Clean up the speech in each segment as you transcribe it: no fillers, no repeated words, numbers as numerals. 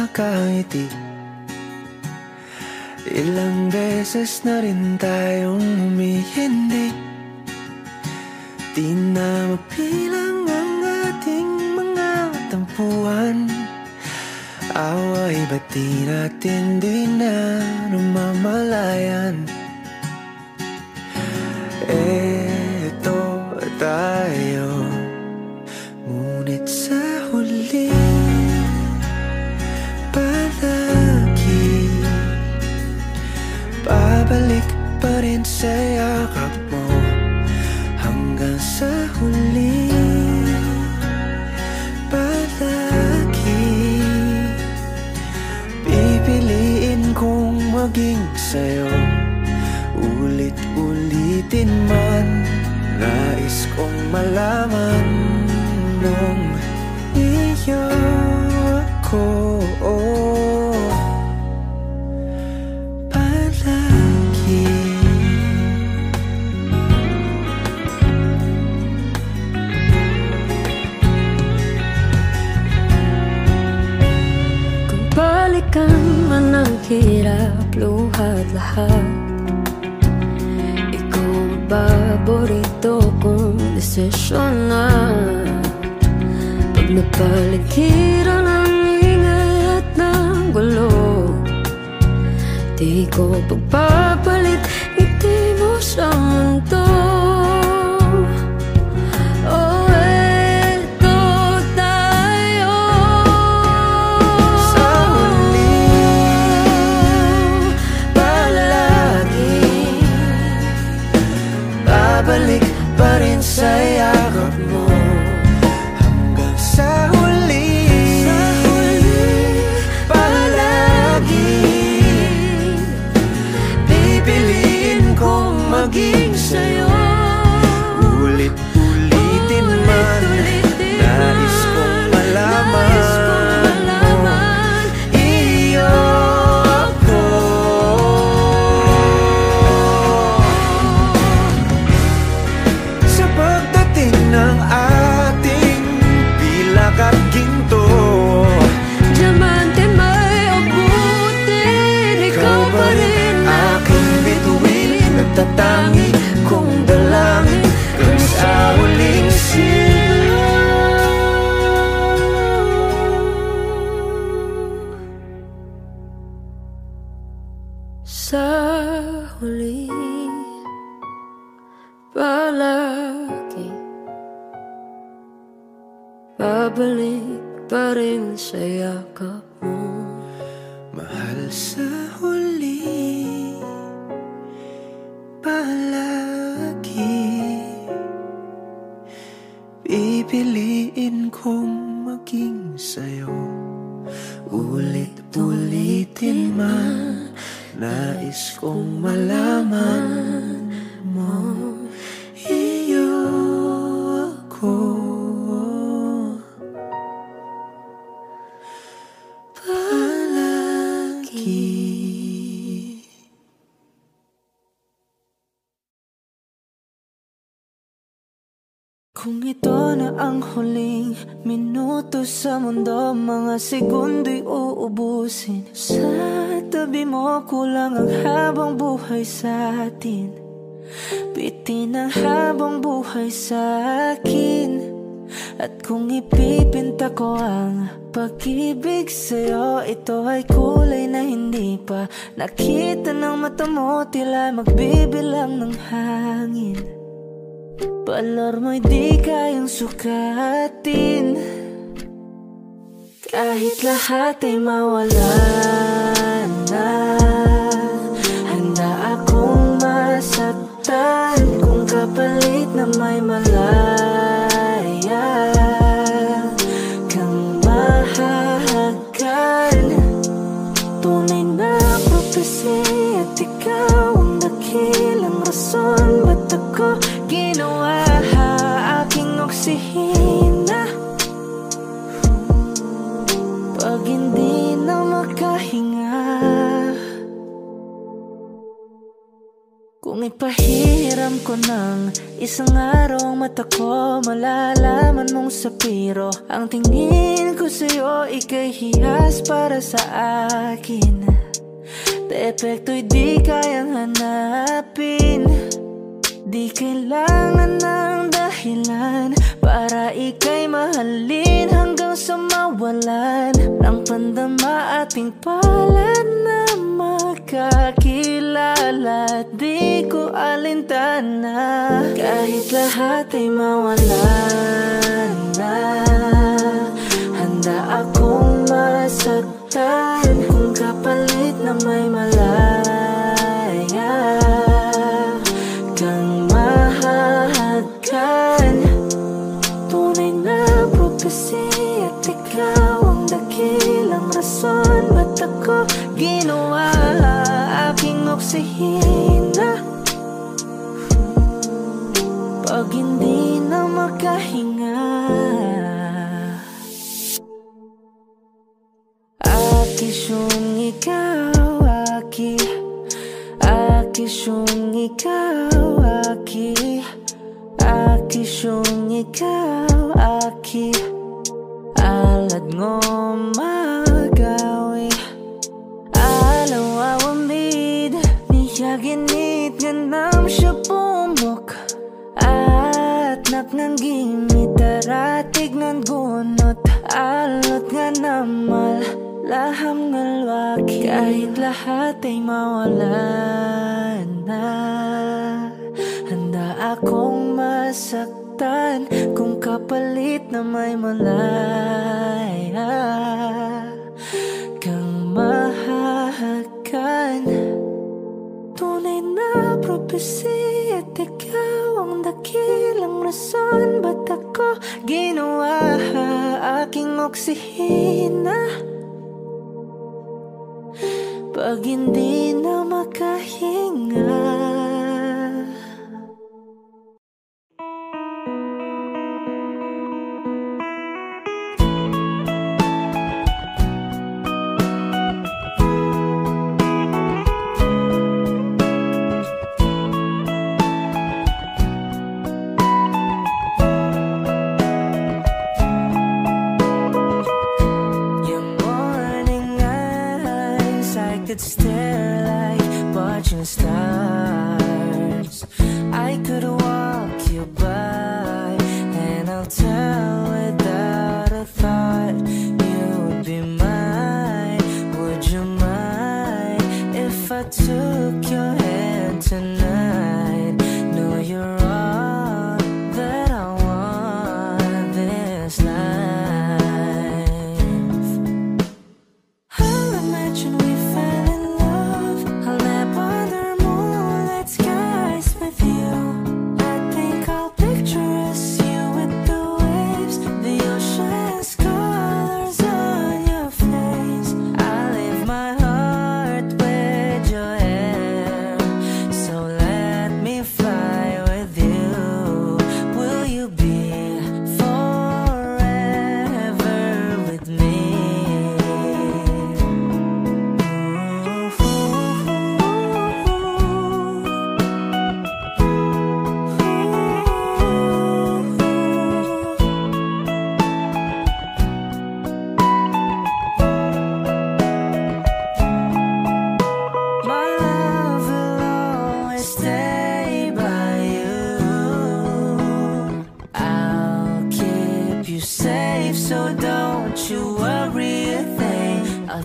makangiti. Ilang beses na rin tayong humihindi. Di na mapilang ang ating mga tampuhan. Away ba't di natin di na namamalayan? Eto tayo, ngunit sa huli palagi babalik pa rin sa yakap mo. Hanggang sa huli palagi pipiliin kong maging sa'yo. Ulit-ulitin man, nais kong malaman nung iyo ako palagi. Kung balikan man ang hirap, luhat lahat, paborito kong desisyon na. Pag napaligiran ang ingay at ng gulo, di ko pagpapalit ngiti mo sa mundo. Oh, eto tayo sa huli palagi babalik pa rin sa yakap mo. Hanggang sa huli palagi pipiliin kong maging sa'yo. Ulit-ulitin man, nais kong malaman iyo ako. Sa pagdating ng ating pilak at ginto, diamante may abutin, ikaw pa rin aking bituin. Nagtatangi kong dalangin kung sa huling sigaw. Sa huli palagi babalik pa rin sa yakap mo. Mahal, sa huli palagi pipiliin kong maging sa'yo. Ulit-ulitin man, nais kong malaman mo iyo ako palagi. Kung ito na ang huling minuto sa mundo, mga segundo'y uubusin. Sa tabi mo kulang ang habang buhay sa atin. Bitin ang habang buhay sa akin. At kung ipipinta ko ang pag-ibig sa'yo, ito ay kulay na hindi pa nakita ng mata mo, tila magbibilang ng hangin. Balor mo'y di kayang sukatin. Kahit lahat ay mawala na, handa akong masaktan kung kapalit na may malaya kang mahahagan. Tunay na prophecy at ikaw ang dakilang rason ba't ako ginawa aking oksihina. Pag hindi na makahinga, kung Ngunit pahiram ko ng isang araw, mata ko malalaman mong sapiro. Ang tingin ko sa'yo, ika'y hiyas para sa akin. Depekto'y di kayang hanapin. Di kailangan ng dahilan para ika'y mahalin hanggang sa mawalan ng pandama ating palad na magkakilala. Di ko alintana kahit lahat ay mawalan na. Handa akong masaktan kung kapalit na may malaya kang mahahagkan. Tunay na prophecy at ikaw ang dakilang rason ba't ako ginawa aking oksihina. Pag hindi na makahinga, akisyong ikaw, akisyong ikaw, akisyong ikaw, alad ngo magawi alaw awamid niyaginit ganam siya pumok at naknanggimit taratig ng gunot alot nga namal laham ngalwaki kahit lahat ay mawalan na. Handa akong masaktan kung kapalit na may malaya kang mahahagkan. Tunay na prophecy at ikaw ang dakilang rason ba't ako ginawa aking oksihina. Pag hindi na makahinga, could stare like watching stars. I could walk you by and I'll tell without a thought you would be mine. Would you mind if I took your hand tonight? No, you're all that I want this life. I'll imagine we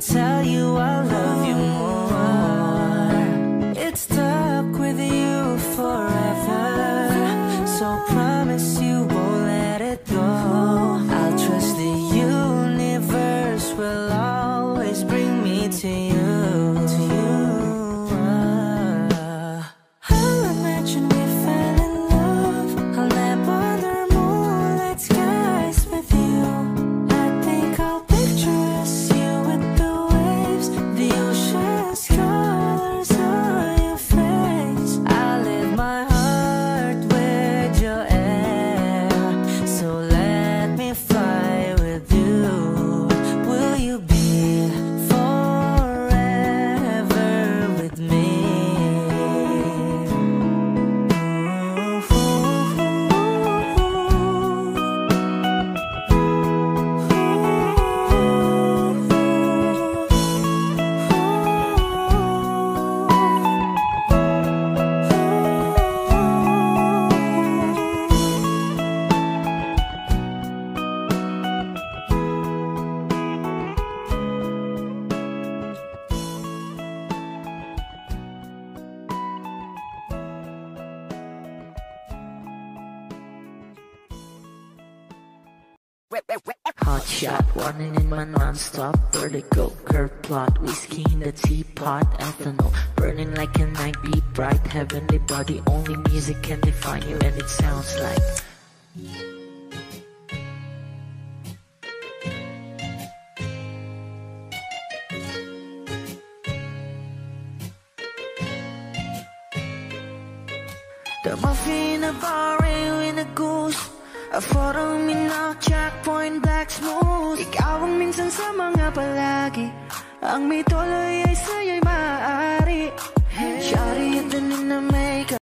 tell you I love you more. It's stuck with you forever, so promise you won't let it go. I'll trust the universe will always bring me to you. I'll imagine we fell in love. I'll never under moonlit skies with you. I think I'll picture us, you with the way Hot shot, running in my non-stop vertigo, curve plot, whiskey in the teapot, ethanol, burning like a night beat, bright heavenly body, only music can define you and it sounds like the muffin, a bar, in a goose, a photo, minnow, checkpoint, black smooth. Ikaw ang minsan sa mga palagi, ang may tuloy ay sa'yo'y maaari. Shawty, ito na makeup.